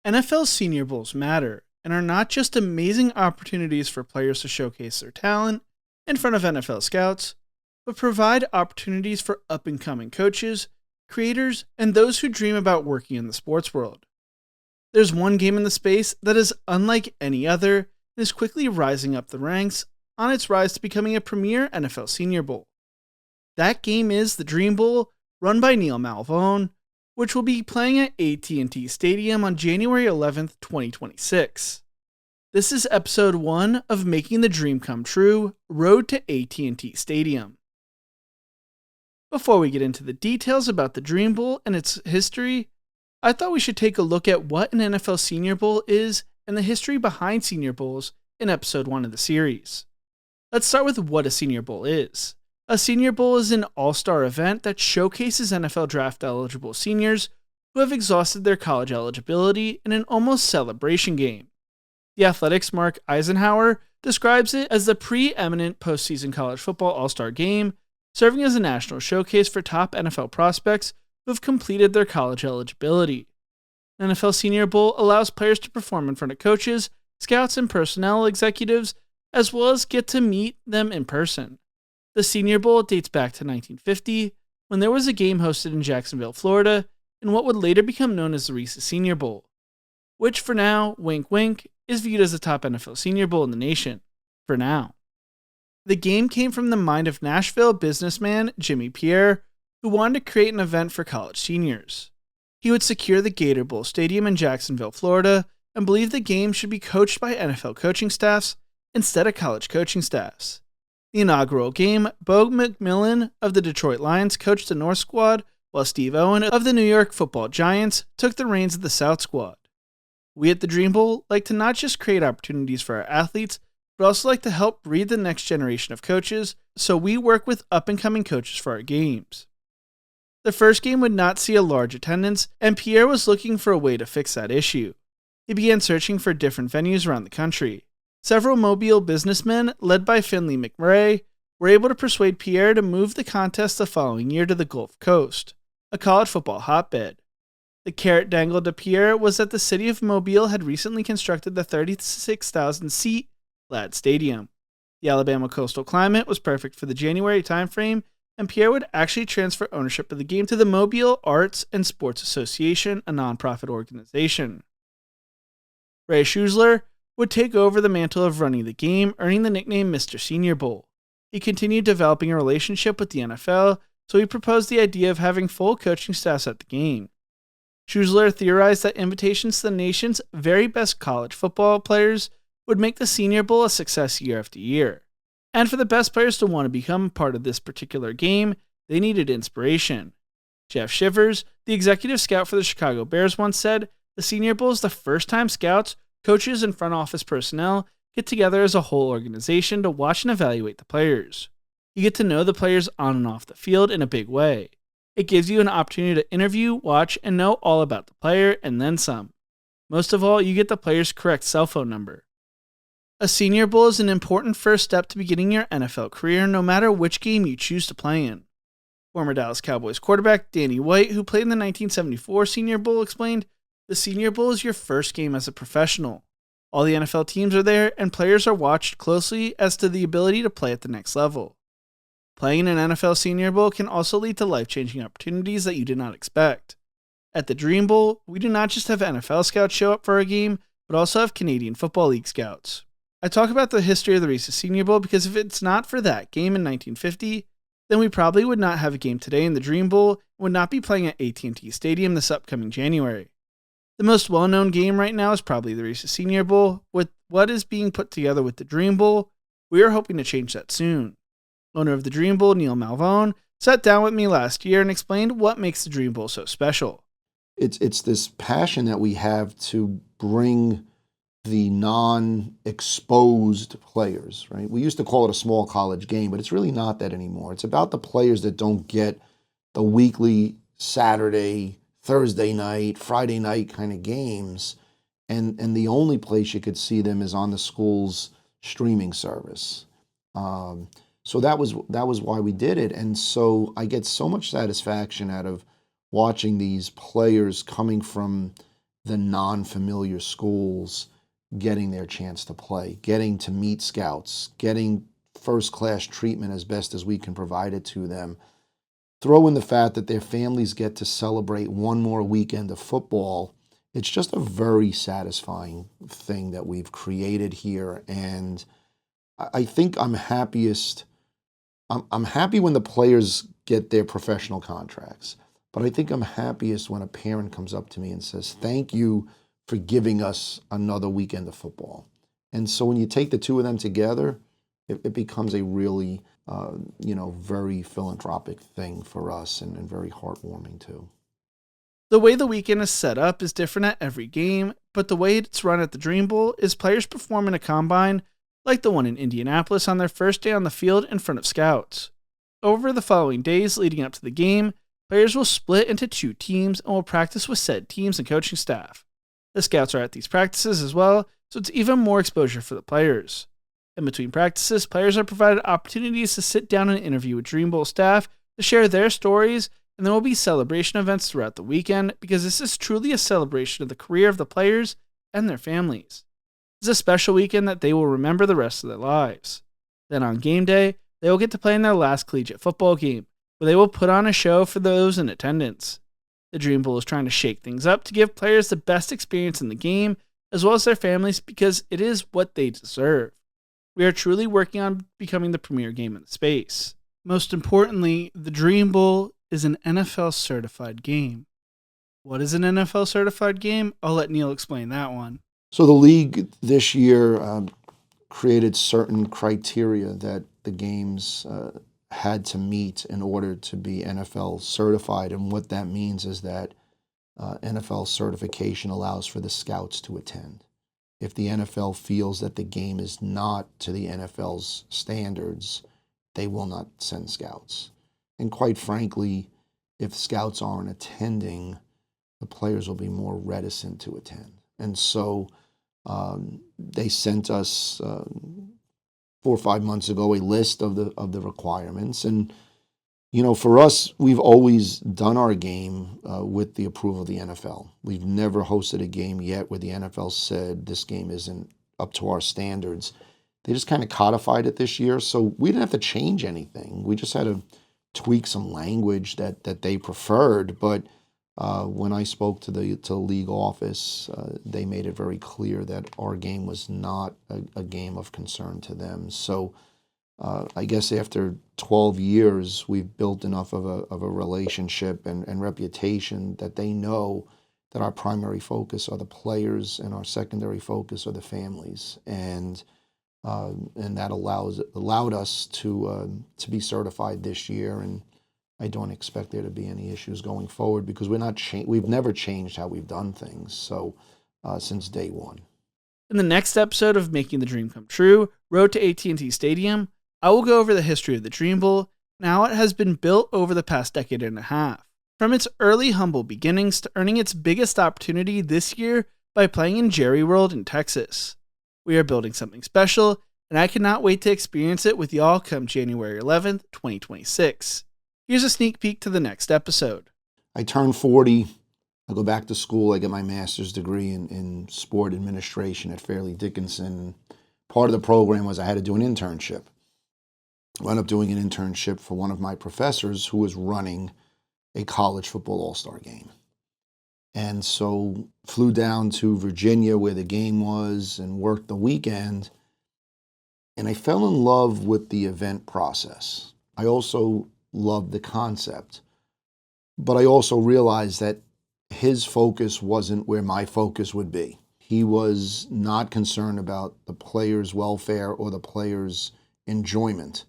NFL Senior Bowls matter and are not just amazing opportunities for players to showcase their talent in front of NFL scouts, but provide opportunities for up-and-coming coaches, creators, and those who dream about working in the sports world. There's one game in the space that is unlike any other and is quickly rising up the ranks on its rise to becoming a premier NFL Senior Bowl. That game is the Dream Bowl, run by Neil Malvone, which will be playing at AT&T Stadium on January 11th, 2026. This is episode 1 of Making the Dream Come True, Road to AT&T Stadium. Before we get into the details about the Dream Bowl and its history, I thought we should take a look at what an NFL Senior Bowl is and the history behind Senior Bowls in episode 1 of the series. Let's start with what a Senior Bowl is. A Senior Bowl is an all-star event that showcases NFL draft-eligible seniors who have exhausted their college eligibility in an almost celebration game. The Athletic's Mark Eisenhower describes it as the preeminent postseason college football all-star game, serving as a national showcase for top NFL prospects who have completed their college eligibility. The NFL Senior Bowl allows players to perform in front of coaches, scouts, and personnel executives, as well as get to meet them in person. The Senior Bowl dates back to 1950, when there was a game hosted in Jacksonville, Florida, in what would later become known as the Reese's Senior Bowl, which for now, wink wink, is viewed as the top NFL Senior Bowl in the nation, for now. The game came from the mind of Nashville businessman Jimmy Pierre, who wanted to create an event for college seniors. He would secure the Gator Bowl Stadium in Jacksonville, Florida, and believed the game should be coached by NFL coaching staffs instead of college coaching staffs. The inaugural game, Bo McMillin of the Detroit Lions coached the North squad, while Steve Owen of the New York Football Giants took the reins of the South squad. We at the Dream Bowl like to not just create opportunities for our athletes, but also like to help breed the next generation of coaches, so we work with up-and-coming coaches for our games. The first game would not see a large attendance, and Pierre was looking for a way to fix that issue. He began searching for different venues around the country. Several Mobile businessmen, led by Finley McRae, were able to persuade Pierre to move the contest the following year to the Gulf Coast, a college football hotbed. The carrot dangled to Pierre was that the city of Mobile had recently constructed the 36,000-seat Ladd Stadium. The Alabama coastal climate was perfect for the January timeframe, and Pierre would actually transfer ownership of the game to the Mobile Arts and Sports Association, a nonprofit organization. Ray Schuessler would take over the mantle of running the game, earning the nickname Mr. Senior Bowl. He continued developing a relationship with the NFL, so he proposed the idea of having full coaching staffs at the game. Schuessler theorized that invitations to the nation's very best college football players would make the Senior Bowl a success year after year. And for the best players to want to become part of this particular game, they needed inspiration. Jeff Shivers, the executive scout for the Chicago Bears, once said, "The Senior Bowl is the first time scouts, coaches, and front office personnel get together as a whole organization to watch and evaluate the players. You get to know the players on and off the field in a big way. It gives you an opportunity to interview, watch, and know all about the player, and then some. Most of all, you get the player's correct cell phone number." A Senior Bowl is an important first step to beginning your NFL career, no matter which game you choose to play in. Former Dallas Cowboys quarterback Danny White, who played in the 1974 Senior Bowl, explained, "The Senior Bowl is your first game as a professional. All the NFL teams are there, and players are watched closely as to the ability to play at the next level. Playing in an NFL Senior Bowl can also lead to life-changing opportunities that you did not expect. At the Dream Bowl, we do not just have NFL scouts show up for our game, but also have Canadian Football League scouts. I talk about the history of the Reese's Senior Bowl because if it's not for that game in 1950, then we probably would not have a game today in the Dream Bowl and would not be playing at AT&T Stadium this upcoming January. The most well-known game right now is probably the Reese's Senior Bowl. With what is being put together with the Dream Bowl, we are hoping to change that soon." Owner of the Dream Bowl, Neil Malvone, sat down with me last year and explained what makes the Dream Bowl so special. It's this passion that we have to bring the non-exposed players, right? We used to call it a small college game, but it's really not that anymore. It's about the players that don't get the weekly Saturday, Thursday night, Friday night kind of games, and the only place you could see them is on the school's streaming service. So that was why we did it, and so I get so much satisfaction out of watching these players coming from the non-familiar schools getting their chance to play, getting to meet scouts, getting first-class treatment as best as we can provide it to them. Throw in the fact that their families get to celebrate one more weekend of football. It's just a very satisfying thing that we've created here. And I think I'm happiest. I'm happy when the players get their professional contracts, but I think I'm happiest when a parent comes up to me and says, "Thank you for giving us another weekend of football." And so when you take the two of them together, it becomes a really, very philanthropic thing for us and very heartwarming too. The way the weekend is set up is different at every game, but the way it's run at the Dream Bowl is players perform in a combine like the one in Indianapolis on their first day on the field in front of scouts. Over the following days leading up to the game, players will split into two teams and will practice with said teams and coaching staff. The scouts are at these practices as well, so it's even more exposure for the players. In between practices, players are provided opportunities to sit down and interview with Dream Bowl staff to share their stories, and there will be celebration events throughout the weekend because this is truly a celebration of the career of the players and their families. It's a special weekend that they will remember the rest of their lives. Then on game day, they will get to play in their last collegiate football game, where they will put on a show for those in attendance. The Dream Bowl is trying to shake things up to give players the best experience in the game, as well as their families, because it is what they deserve. We are truly working on becoming the premier game in the space. Most importantly, the Dream Bowl is an NFL certified game. What is an NFL certified game? I'll let Neil explain that one. So the league this year created certain criteria that the games had to meet in order to be NFL certified. And what that means is that NFL certification allows for the scouts to attend. If the NFL feels that the game is not to the NFL's standards, they will not send scouts. And quite frankly, if scouts aren't attending, the players will be more reticent to attend. And so they sent us 4 or 5 months ago a list of the requirements. And for us, we've always done our game with the approval of the NFL. We've never hosted a game yet where the NFL said this game isn't up to our standards. They just kind of codified it this year, so we didn't have to change anything. We just had to tweak some language that they preferred. But when I spoke to the league office, they made it very clear that our game was not a game of concern to them. So I guess after 12 years, we've built enough of a relationship and reputation that they know that our primary focus are the players and our secondary focus are the families. And that allowed us to be certified this year. And I don't expect there to be any issues going forward because we've never changed how we've done things. So since day one. In the next episode of Making the Dream Come True, Road to AT&T Stadium, I will go over the history of the Dream Bowl and how it has been built over the past decade and a half. From its early humble beginnings to earning its biggest opportunity this year by playing in Jerry World in Texas. We are building something special, and I cannot wait to experience it with y'all come January 11th, 2026. Here's a sneak peek to the next episode. I turn 40. I go back to school. I get my master's degree in sport administration at Fairleigh Dickinson. Part of the program was I had to do an internship. I wound up doing an internship for one of my professors who was running a college football all-star game. And so flew down to Virginia where the game was and worked the weekend. And I fell in love with the event process. I also loved the concept. But I also realized that his focus wasn't where my focus would be. He was not concerned about the players' welfare or the players' enjoyment.